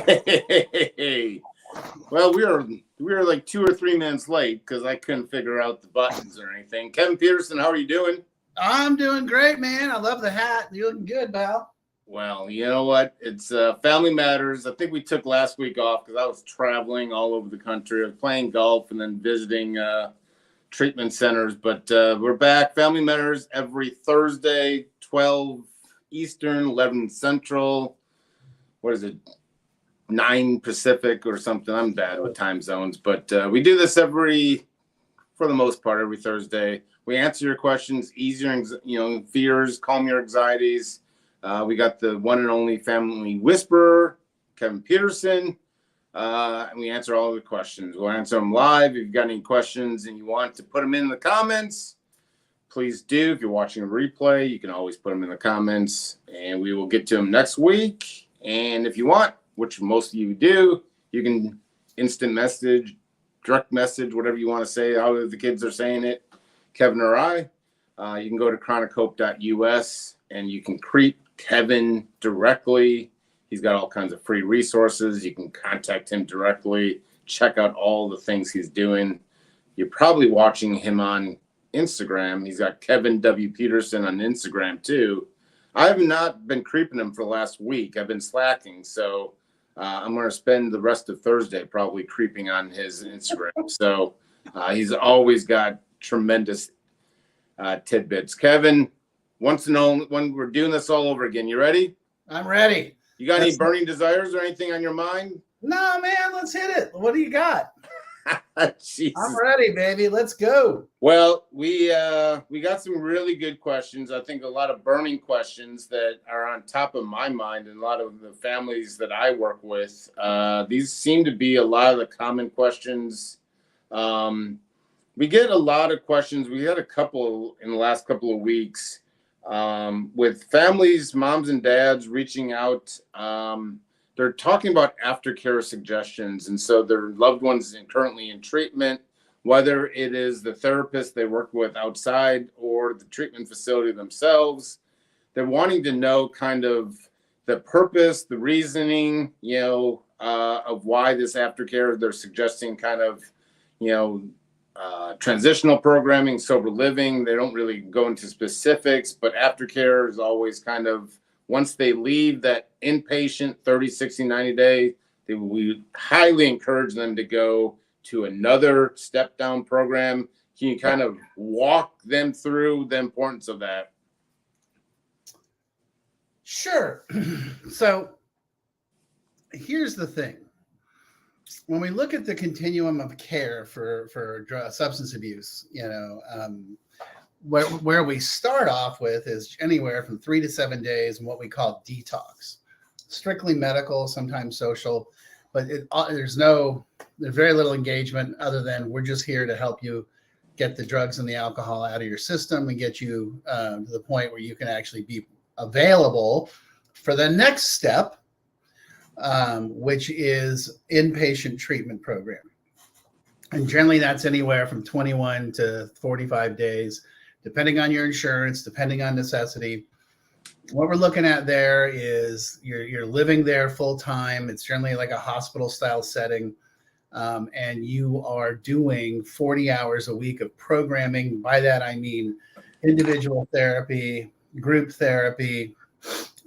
Hey. Well, we were like 2 or 3 minutes late because I couldn't figure out the buttons or anything. Kevin Petersen, how are you doing? I'm doing great, man. I love the hat. You're looking good, pal. Well, you know what? It's Family Matters. I think we took last week off because I was traveling all over the country. I was playing golf and then visiting treatment centers. But we're back. Family Matters every Thursday, 12 Eastern, 11 Central. What is it? 9 Pacific or something. I'm bad with time zones, but we do this for the most part, every Thursday. We answer your questions, ease your, fears, calm your anxieties. We got the one and only family whisperer, Kevin Petersen, and we answer all the questions. We'll answer them live. If you've got any questions and you want to put them in the comments, please do. If you're watching a replay, you can always put them in the comments, and we will get to them next week. And if you want, which most of you do, you can instant message, direct message, whatever you want to say, how the kids are saying it, Kevin or I. You can go to chronichope.us and you can creep Kevin directly. He's got all kinds of free resources. You can contact him directly, check out all the things he's doing. You're probably watching him on Instagram. He's got Kevin W. Petersen on Instagram too. I have not been creeping him for the last week. I've been slacking, so I'm going to spend the rest of Thursday probably creeping on his Instagram. So he's always got tremendous tidbits. Kevin, once and all, when we're doing this all over again, you ready? I'm ready. You got any burning desires or anything on your mind? No, man, let's hit it. What do you got? Jesus. I'm ready, baby. Let's go. Well, we got some really good questions. I think a lot of burning questions that are on top of my mind and a lot of the families that I work with. These seem to be a lot of the common questions. We get a lot of questions. We had a couple in the last couple of weeks with families, moms and dads reaching out. They're talking about aftercare suggestions. And so their loved ones currently in treatment, whether it is the therapist they work with outside or the treatment facility themselves, they're wanting to know kind of the purpose, the reasoning, of why this aftercare. They're suggesting kind of, transitional programming, sober living. They don't really go into specifics, but aftercare is always kind of, once they leave that inpatient 30, 60, 90 day, we highly encourage them to go to another step down program. Can you kind of walk them through the importance of that? Sure. So here's the thing. When we look at the continuum of care for substance abuse, where we start off with is anywhere from 3 to 7 days and what we call detox. Strictly medical, sometimes social, but there's very little engagement other than we're just here to help you get the drugs and the alcohol out of your system and get you to the point where you can actually be available for the next step, which is inpatient treatment program. And generally that's anywhere from 21 to 45 days, depending on your insurance, depending on necessity. What we're looking at there is you're living there full time. It's generally like a hospital style setting. And you are doing 40 hours a week of programming. By that, I mean individual therapy, group therapy,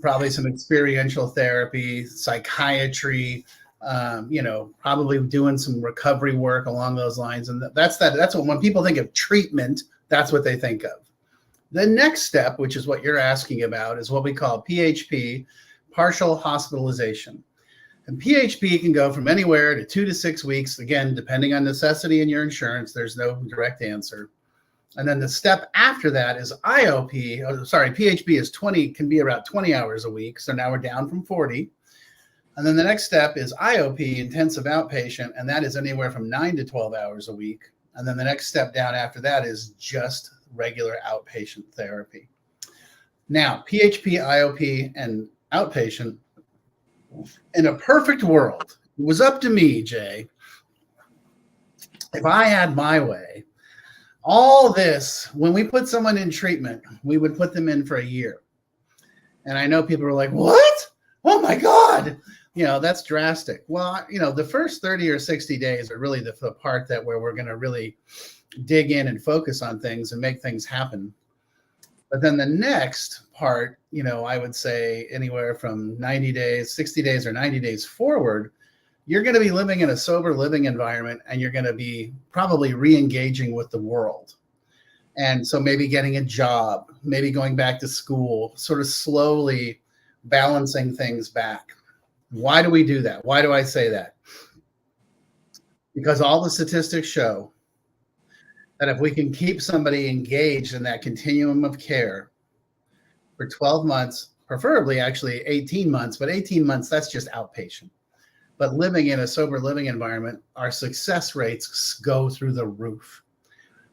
probably some experiential therapy, psychiatry, probably doing some recovery work along those lines. And that's what, when people think of treatment, that's what they think of. The next step, which is what you're asking about, is what we call PHP, partial hospitalization. And PHP can go from anywhere to 2 to 6 weeks, again, depending on necessity and your insurance. There's no direct answer. And then the step after that is IOP. PHP is can be about 20 hours a week. So now we're down from 40. And then the next step is IOP, intensive outpatient, and that is anywhere from 9 to 12 hours a week. And then the next step down after that is just regular outpatient therapy. Now, PHP, IOP, and outpatient, in a perfect world, it was up to me, Jay. If I had my way, all this, when we put someone in treatment, we would put them in for a year. And I know people are like, what? Oh my God. That's drastic. Well, the first 30 or 60 days are really the part that where we're going to really dig in and focus on things and make things happen. But then the next part, I would say anywhere from 90 days, 60 days, or 90 days forward, you're going to be living in a sober living environment, and you're going to be probably re-engaging with the world. And so maybe getting a job, maybe going back to school, sort of slowly balancing things back. Why do we do that? Why do I say that? Because all the statistics show that if we can keep somebody engaged in that continuum of care for 12 months, preferably actually 18 months, but 18 months, that's just outpatient. But living in a sober living environment, our success rates go through the roof.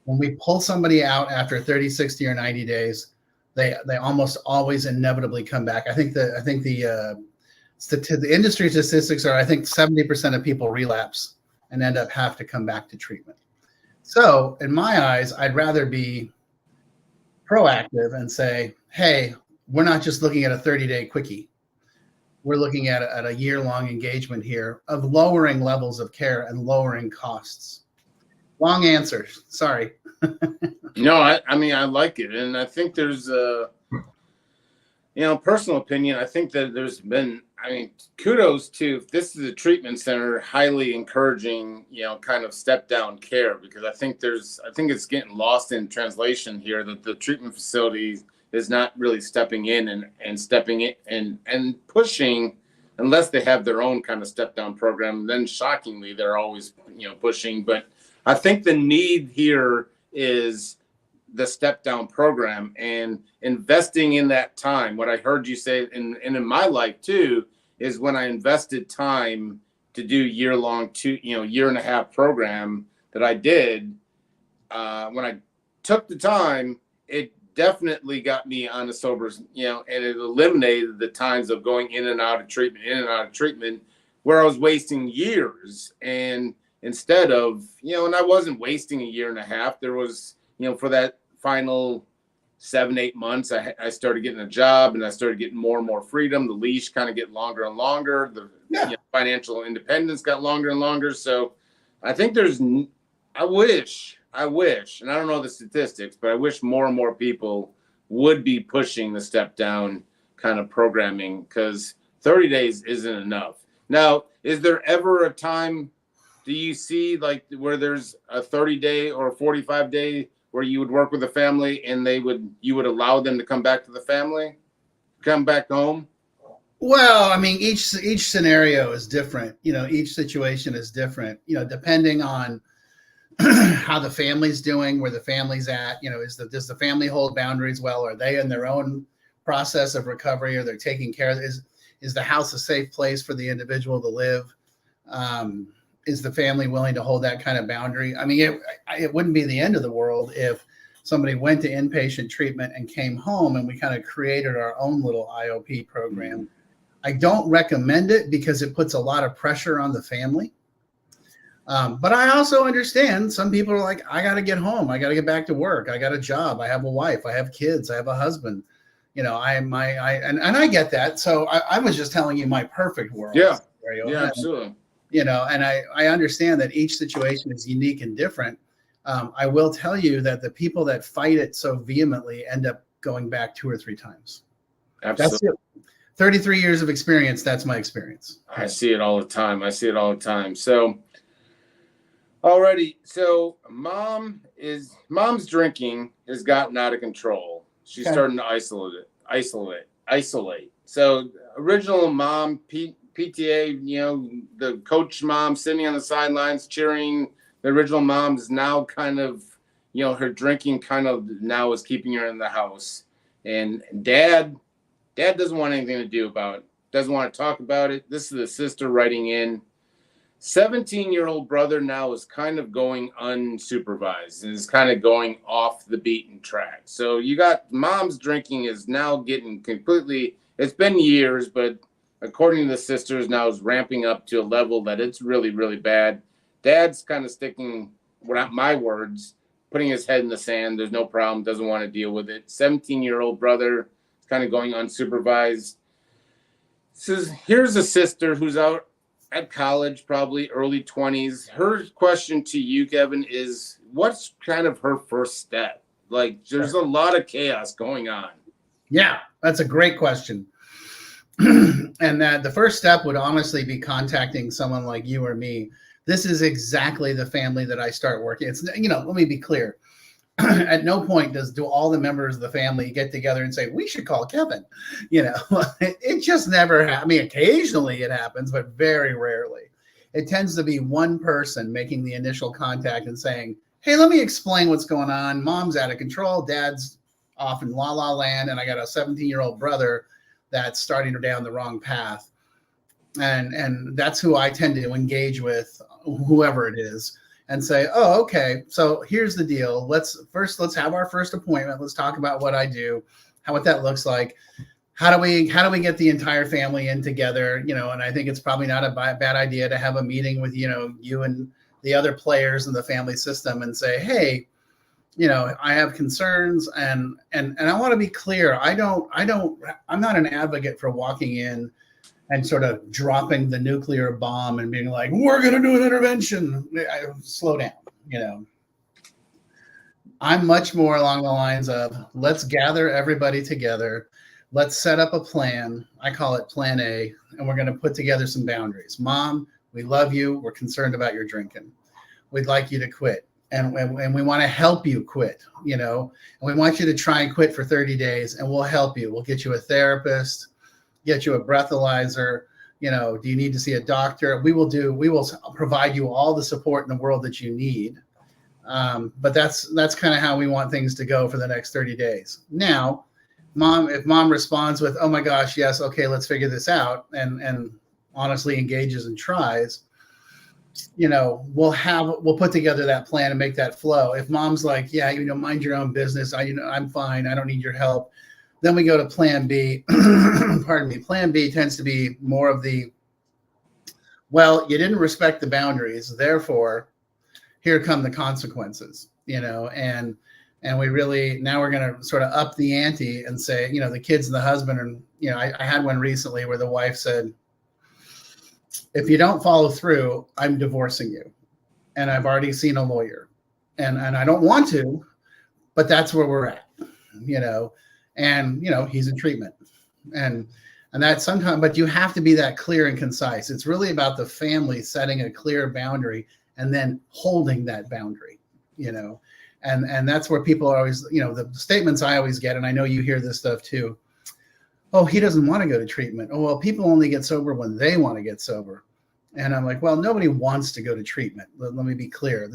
When we pull somebody out after 30, 60, or 90 days, they almost always inevitably come back. I think the industry statistics are, I think 70% of people relapse and end up have to come back to treatment. So in my eyes, I'd rather be proactive and say, hey, we're not just looking at a 30-day quickie. We're looking at a year-long engagement here of lowering levels of care and lowering costs. Long answer. Sorry. No, I mean, I like it. And I think there's personal opinion. I think that there's been, kudos to, if this is a treatment center, highly encouraging, kind of step down care, because I think it's getting lost in translation here that the treatment facility is not really stepping in and stepping in and pushing, unless they have their own kind of step down program. Then shockingly, they're always, pushing. But I think the need here is the step down program and investing in that time. What I heard you say, and in my life too, is when I invested time to do year and a half program that I did, when I took the time, it definitely got me on the sober, and it eliminated the times of going in and out of treatment, where I was wasting years. And instead of, and I wasn't wasting a year and a half, there was, for that final 7-8 months, I started getting a job, and I started getting more and more freedom. The leash kind of get longer and longer. The financial independence got longer and longer. So I think I wish, and I don't know the statistics, but I wish more and more people would be pushing the step down kind of programming, because 30 days isn't enough. Now, is there ever a time, do you see like where there's a 30-day or a 45-day where you would work with a family and you would allow them to come back to the family, come back home? Well, each scenario is different. Each situation is different, depending on how the family's doing, where the family's at, does the family hold boundaries well? Are they in their own process of recovery, or they're taking care of, is the house a safe place for the individual to live? Is the family willing to hold that kind of boundary? It wouldn't be the end of the world if somebody went to inpatient treatment and came home and we kind of created our own little IOP program. Mm-hmm. I don't recommend it because it puts a lot of pressure on the family. But I also understand some people are like, I got to get home. I got to get back to work. I got a job. I have a wife. I have kids. I have a husband. And I get that. So I was just telling you my perfect world. Yeah. Yeah, absolutely. And I understand that each situation is unique and different. I will tell you that the people that fight it so vehemently end up going back 2 or 3 times. Absolutely. That's it. 33 years of experience. That's my experience. I see it all the time. So, alrighty. So mom's drinking has gotten out of control. She's starting to isolate. So original mom, PTA, the coach mom sitting on the sidelines cheering. The original mom is now kind of, her drinking kind of now is keeping her in the house. And dad doesn't want anything to do about it. Doesn't want to talk about it. This is the sister writing in. 17-year-old brother now is kind of going unsupervised and is kind of going off the beaten track. So you got mom's drinking is now getting completely, it's been years, but according to the sisters, now is ramping up to a level that it's really, really bad. Dad's kind of sticking, without my words, putting his head in the sand. There's no problem. Doesn't want to deal with it. 17-year-old brother is kind of going unsupervised. says, here's a sister who's out at college, probably early 20s. Her question to you, Kevin, is what's kind of her first step? Like, there's a lot of chaos going on. Yeah, that's a great question. And that the first step would honestly be contacting someone like you or me. This is exactly the family that I start working. It's, let me be clear. At no point do all the members of the family get together and say, we should call Kevin. It just never happens. I mean, occasionally it happens, but very rarely. It tends to be one person making the initial contact and saying, hey, let me explain what's going on. Mom's out of control. Dad's off in la la land. And I got a 17-year-old brother that's starting her down the wrong path. And that's who I tend to engage with, whoever it is, and say, oh, okay, so here's the deal. Let's have our first appointment. Let's talk about what I do, what that looks like. How do we get the entire family in together? And I think it's probably not a bad idea to have a meeting with, you and the other players in the family system and say, hey, I have concerns and I want to be clear. I'm not an advocate for walking in and sort of dropping the nuclear bomb and being like, we're going to do an intervention. Slow down. I'm much more along the lines of, let's gather everybody together. Let's set up a plan. I call it Plan A, and we're going to put together some boundaries. Mom, we love you. We're concerned about your drinking. We'd like you to quit. And we want to help you quit, and we want you to try and quit for 30 days, and we'll help you. We'll get you a therapist, get you a breathalyzer. Do you need to see a doctor? We will provide you all the support in the world that you need. But that's kind of how we want things to go for the next 30 days. Now, if mom responds with, oh my gosh, yes, okay, let's figure this out, and honestly engages and tries, we'll put together that plan and make that flow. If mom's like, yeah, mind your own business. I'm fine. I don't need your help. Then we go to Plan B. Pardon me. Plan B tends to be more of the, well, you didn't respect the boundaries, therefore, here come the consequences. And we really, now we're going to sort of up the ante and say, the kids and the husband, and I had one recently where the wife said, if you don't follow through, I'm divorcing you. And I've already seen a lawyer. And I don't want to, but that's where we're at, and he's in treatment. And that's sometimes, but you have to be that clear and concise. It's really about the family setting a clear boundary and then holding that boundary, and that's where people are always, the statements I always get, and I know you hear this stuff too. Oh, he doesn't want to go to treatment. Oh, well, people only get sober when they want to get sober. And I'm like, well, nobody wants to go to treatment. Let me be clear.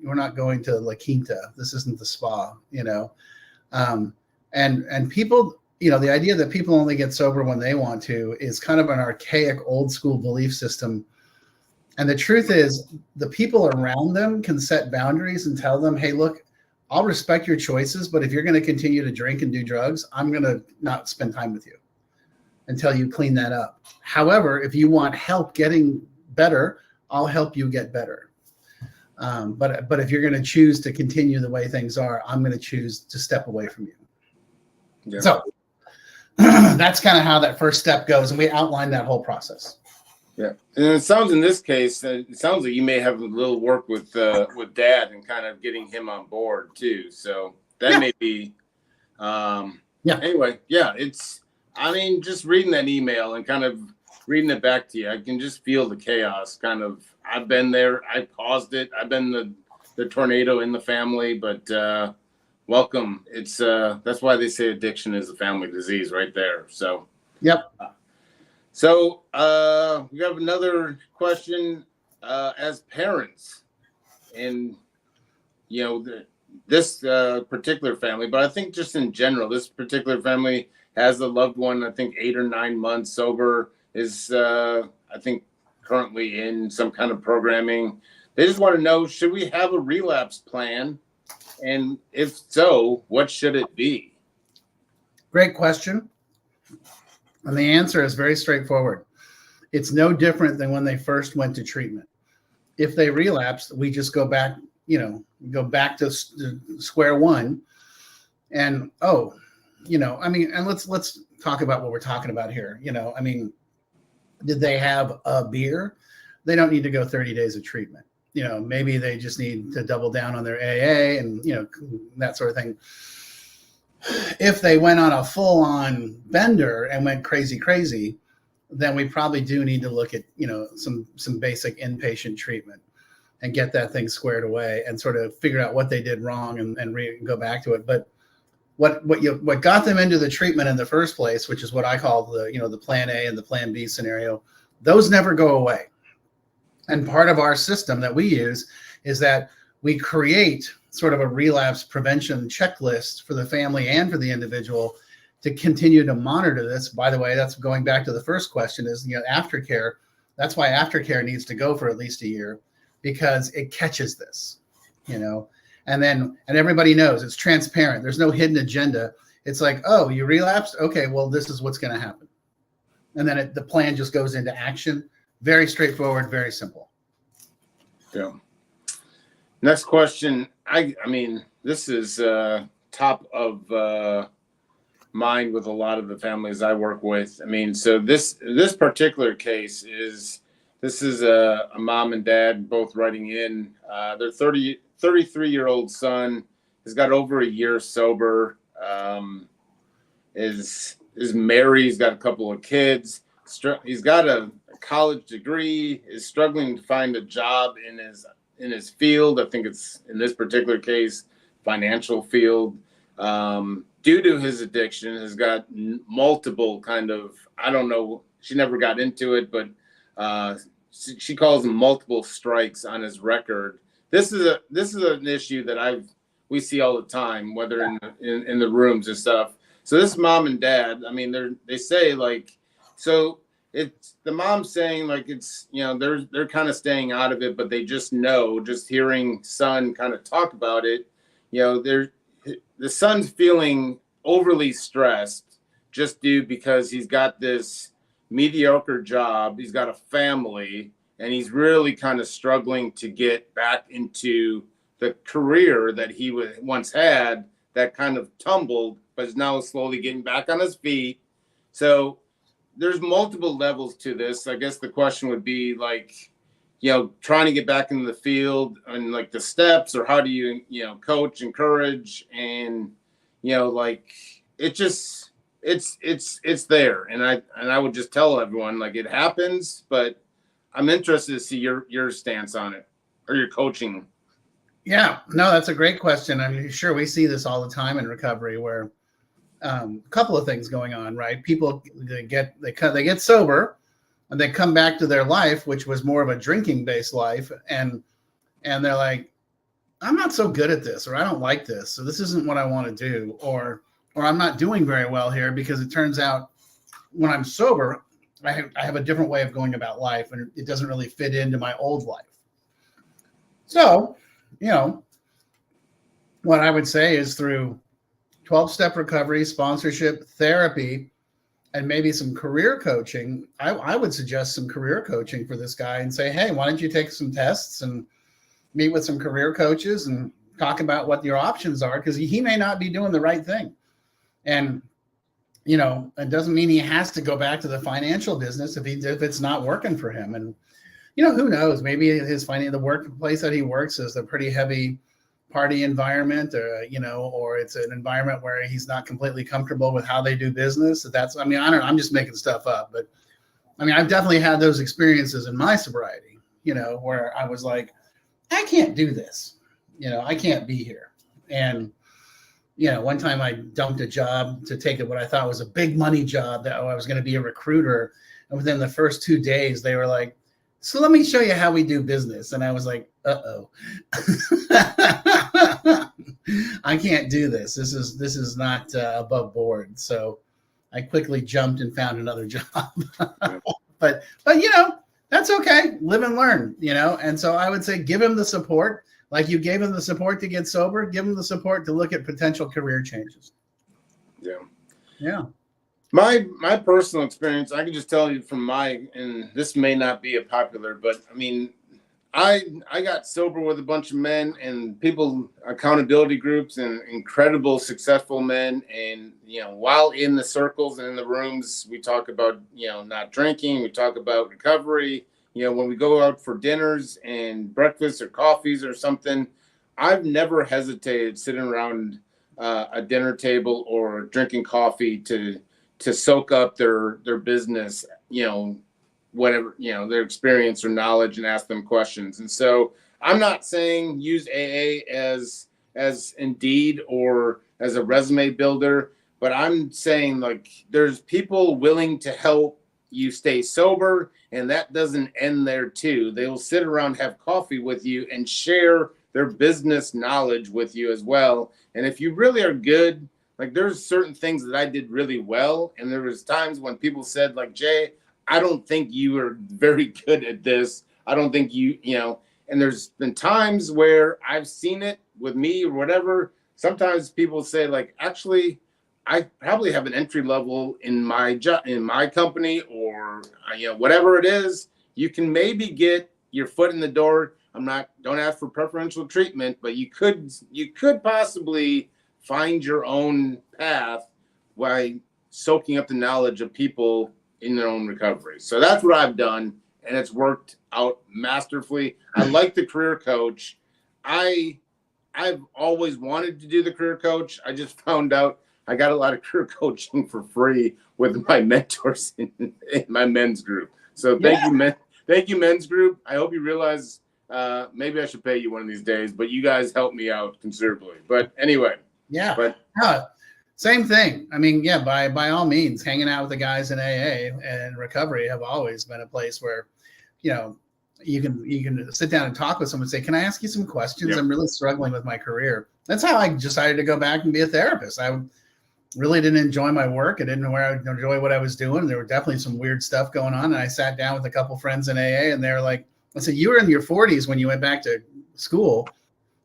We're not going to La Quinta. This isn't the spa, and people, the idea that people only get sober when they want to is kind of an archaic, old school belief system. And the truth is, the people around them can set boundaries and tell them, hey, look, I'll respect your choices, but if you're going to continue to drink and do drugs, I'm going to not spend time with you until you clean that up. However, if you want help getting better, I'll help you get better. But if you're going to choose to continue the way things are, I'm going to choose to step away from you. Yeah. So that's kind of how that first step goes. And we outline that whole process. Yeah. And it sounds in this case, it sounds like you may have a little work with dad and kind of getting him on board too. So that may be, anyway, yeah, just reading that email and kind of reading it back to you, I can just feel the chaos kind of. I've been there. I paused it. I've been the tornado in the family, but welcome. It's that's why they say addiction is a family disease right there. So, yep. So we have another question. As parents, and this particular family, but I think just in general, this particular family has a loved one. I think 8 or 9 months sober, is I think currently in some kind of programming. They just want to know, should we have a relapse plan? And if so, what should it be? Great question. And the answer is very straightforward. It's no different than when they first went to treatment. If they relapsed, we just go back, to square one. And and let's talk about what we're talking about here. Did they have a beer? They don't need to go 30 days of treatment. Maybe they just need to double down on their AA and, that sort of thing. If they went on a full-on bender and went crazy, then we probably do need to look at, some basic inpatient treatment and get that thing squared away and sort of figure out what they did wrong and go back to it. But what got them into the treatment in the first place, which is what I call the plan A and the plan B scenario, those never go away. And part of our system that we use is that we create sort of a relapse prevention checklist for the family and for the individual to continue to monitor this. By the way, that's going back to the first question is, aftercare. That's why aftercare needs to go for at least a year, because it catches this, and everybody knows it's transparent. There's no hidden agenda. It's like, oh, you relapsed? Okay, well, this is what's going to happen. And then the plan just goes into action. Very straightforward, very simple. Yeah. Next question. I mean, this is top of mind with a lot of the families I work with. I mean, so this particular case is a mom and dad both writing in. Their 33-year-old son has got over a year sober. Is married. He's got a couple of kids. He's got a college degree. Is struggling to find a job in his field. I think it's, in this particular case, financial field. Due to his addiction, has got multiple kind of, I don't know, she never got into it, but she calls them multiple strikes on his record. This is an issue that we see all the time, whether in the rooms and stuff. So this mom and dad, I mean, they say like, so it's the mom saying like it's, they're kind of staying out of it, but they just know, just hearing son kind of talk about it, the son's feeling overly stressed just because he's got this mediocre job, he's got a family, and he's really kind of struggling to get back into the career that he once had that kind of tumbled, but is now slowly getting back on his feet. So there's multiple levels to this. I guess the question would be like, trying to get back into the field and like the steps, or how do you, coach, encourage, and, like it just, it's there. And I would just tell everyone like it happens, but I'm interested to see your stance on it, or your coaching. Yeah, no, that's a great question. I mean, sure, we see this all the time in recovery where a couple of things going on, right? People they get sober and they come back to their life, which was more of a drinking based life, and they're like, I'm not so good at this, or I don't like this, so this isn't what I want to do, or I'm not doing very well here because it turns out when I'm sober, I have a different way of going about life, and it doesn't really fit into my old life. So, what I would say is through 12-step recovery, sponsorship, therapy, and maybe some career coaching, I would suggest some career coaching for this guy and say, hey, why don't you take some tests and meet with some career coaches and talk about what your options are, because he may not be doing the right thing. And, it doesn't mean he has to go back to the financial business if it's not working for him. And, who knows, maybe the workplace that he works is a pretty heavy party environment, or it's an environment where he's not completely comfortable with how they do business. I don't know, I'm just making stuff up, but I mean, I've definitely had those experiences in my sobriety, where I was like, I can't do this, I can't be here. And, one time I dumped a job to take what I thought was a big money job that I was going to be a recruiter. And within the first 2 days, they were like, so let me show you how we do business. And I was like, uh-oh. I can't do this. This is not above board. So I quickly jumped and found another job. but that's okay. Live and learn, And so I would say give him the support. Like you gave him the support to get sober, give him the support to look at potential career changes. Yeah. Yeah. My personal experience, I can just tell you from and this may not be a popular, but I mean, I got sober with a bunch of men and people, accountability groups, and incredible successful men. And while in the circles and in the rooms, we talk about not drinking. We talk about recovery. When we go out for dinners and breakfast or coffees or something, I've never hesitated sitting around a dinner table or drinking coffee to soak up their business. Whatever their experience or knowledge, and ask them questions. And so I'm not saying use AA as Indeed or as a resume builder, but I'm saying like there's people willing to help you stay sober, and that doesn't end there too. They will sit around, have coffee with you, and share their business knowledge with you as well. And if you really are good, like there's certain things that I did really well, and there was times when people said like, Jay, I don't think you are very good at this. I don't think and there's been times where I've seen it with me or whatever. Sometimes people say like, actually, I probably have an entry level in my job, in my company, or whatever it is. You can maybe get your foot in the door. Don't ask for preferential treatment, but you could possibly find your own path by soaking up the knowledge of people in their own recovery. So that's what I've done, and it's worked out masterfully. I like the career coach. I've always wanted to do the career coach. I just found out I got a lot of career coaching for free with my mentors in my men's group. So thank you, men's group. I hope you realize maybe I should pay you one of these days, but you guys helped me out considerably. But anyway. Yeah. But same thing. I mean, yeah, by all means, hanging out with the guys in AA and recovery have always been a place where, you can sit down and talk with someone and say, can I ask you some questions? Yep. I'm really struggling with my career. That's how I decided to go back and be a therapist. I really didn't enjoy my work. I didn't know where I would enjoy what I was doing. There were definitely some weird stuff going on. And I sat down with a couple friends in AA, and they're like, I said, you were in your 40s when you went back to school.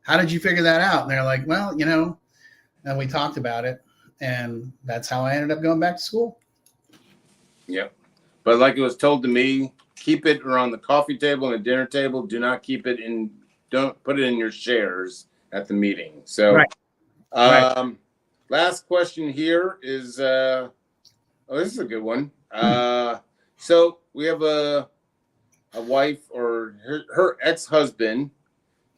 How did you figure that out? And they're like, well, and we talked about it. And that's how I ended up going back to school. Yep. But like it was told to me, keep it around the coffee table and the dinner table. Do not don't put it in your shares at the meeting. So, right. Last question here is, this is a good one. So we have a wife, or her ex-husband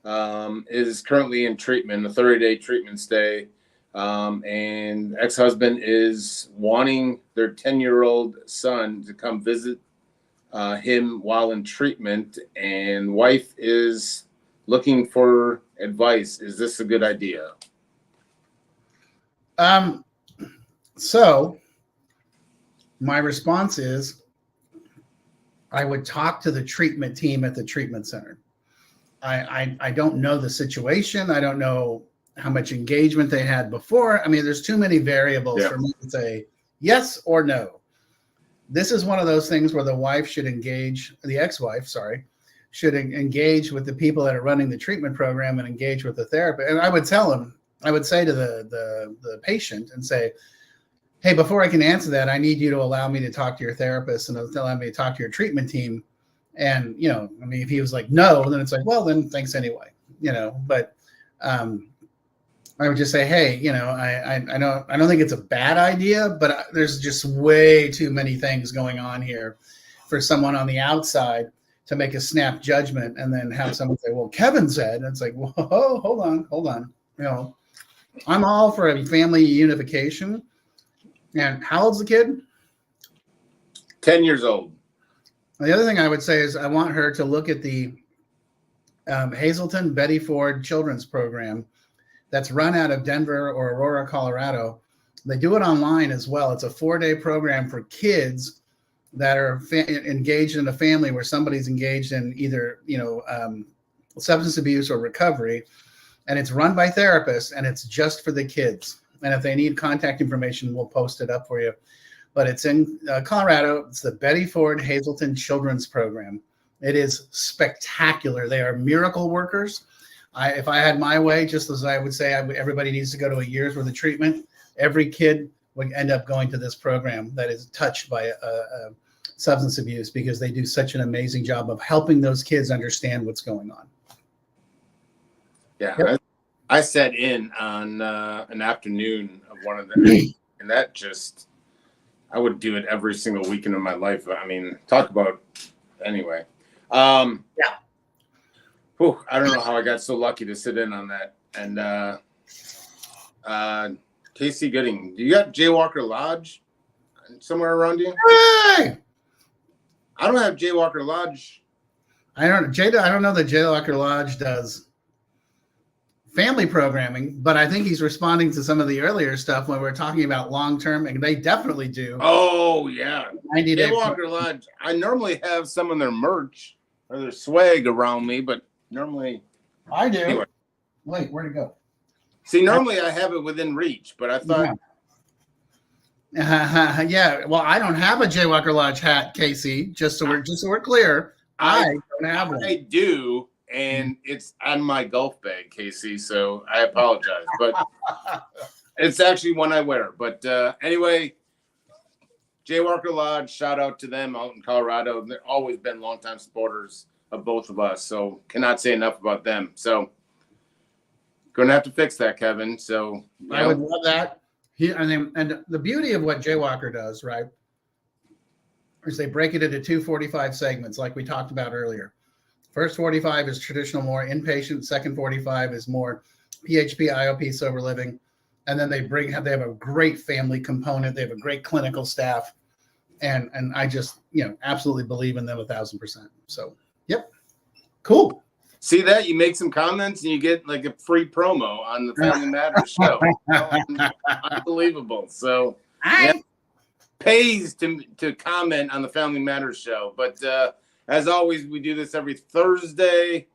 is currently in treatment, a 30-day treatment stay. And ex-husband is wanting their 10-year-old son to come visit him while in treatment, and wife is looking for advice. Is this a good idea? So my response is I would talk to the treatment team at the treatment center. I don't know the situation. I don't know how much engagement they had before. I mean, there's too many variables for me to say yes or no. This is one of those things where the wife should engage, the ex-wife, should engage with the people that are running the treatment program and engage with the therapist. And I would say to the patient and say, hey, before I can answer that, I need you to allow me to talk to your therapist and allow me to talk to your treatment team. And, I mean, if he was like, no, then it's like, well, then thanks anyway, but I would just say, hey, I don't think it's a bad idea, but there's just way too many things going on here for someone on the outside to make a snap judgment and then have someone say, well, Kevin said, and it's like, whoa, hold on. I'm all for a family unification. And how old's the kid? 10 years old. The other thing I would say is I want her to look at the Hazelton Betty Ford Children's Program that's run out of Denver or Aurora, Colorado. They do it online as well. It's a 4-day program for kids that are engaged in a family where somebody's engaged in either, substance abuse or recovery. And it's run by therapists, and it's just for the kids. And if they need contact information, we'll post it up for you. But it's in Colorado. It's the Betty Ford Hazelton Children's Program. It is spectacular. They are miracle workers. If I had my way, just as I would say everybody needs to go to a year's worth of treatment, every kid would end up going to this program that is touched by substance abuse, because they do such an amazing job of helping those kids understand what's going on. Yeah, Yep. I sat in on an afternoon of one of them, and that just, I would do it every single weekend of my life. I mean, talk about, anyway. Yeah. Whew, I don't know how I got so lucky to sit in on that. And Casey Gooding, do you got Jaywalker Lodge somewhere around you? Hey! I don't have Jaywalker Lodge. I don't know that Jaywalker Lodge does family programming, but I think he's responding to some of the earlier stuff when we're talking about long-term, and they definitely do. Oh, yeah. 90-day Jaywalker Lodge. I normally have some of their merch or their swag around me, but normally. I do. Anyway. Wait, where'd it go? See, normally I have it within reach, but I thought. Yeah. Well, I don't have a Jaywalker Lodge hat, Casey. Just so we're clear, I don't have one. I do, and it's on my golf bag, Casey. So I apologize, but it's actually one I wear. But anyway, Jaywalker Lodge, shout out to them out in Colorado. They've always been longtime supporters of both of us, so cannot say enough about them. So going to have to fix that, Kevin. So I would love that. And the beauty of what Jaywalker does, right, is they break it into 245 segments, like we talked about earlier. First 45 is traditional, more inpatient. Second 45 is more PHP, IOP, sober living. And then they have a great family component. They have a great clinical staff. And I just, absolutely believe in them 1,000%. So, yep. Cool. See that? You make some comments and you get like a free promo on the Family Matters show. Unbelievable. So, yeah, pays to comment on the Family Matters show. But as always, we do this every Thursday.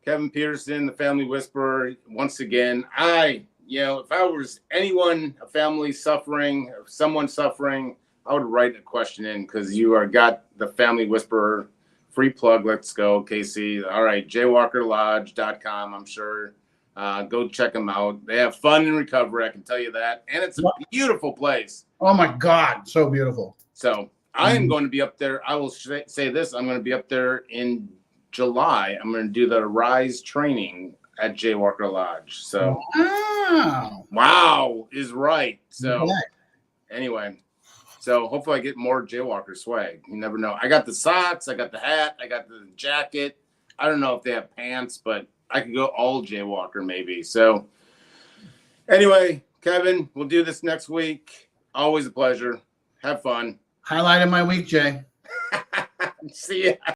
Kevin Petersen, the Family Whisperer. Once again, if I was anyone, a family suffering, someone suffering, I would write a question in, because you got the Family Whisperer. Free plug. Let's go, Casey. All right. JaywalkerLodge.com. I'm sure. Go check them out. They have fun in recovery. I can tell you that. And it's a beautiful place. Oh, my God. So beautiful. So I am going to be up there. I will say this. I'm going to be up there in July. I'm going to do the Rise training at Jaywalker Lodge. So wow is right. So anyway. So hopefully I get more Jaywalker swag. You never know. I got the socks. I got the hat. I got the jacket. I don't know if they have pants, but I could go all Jaywalker maybe. So anyway, Kevin, we'll do this next week. Always a pleasure. Have fun. Highlight of my week, Jay. See ya.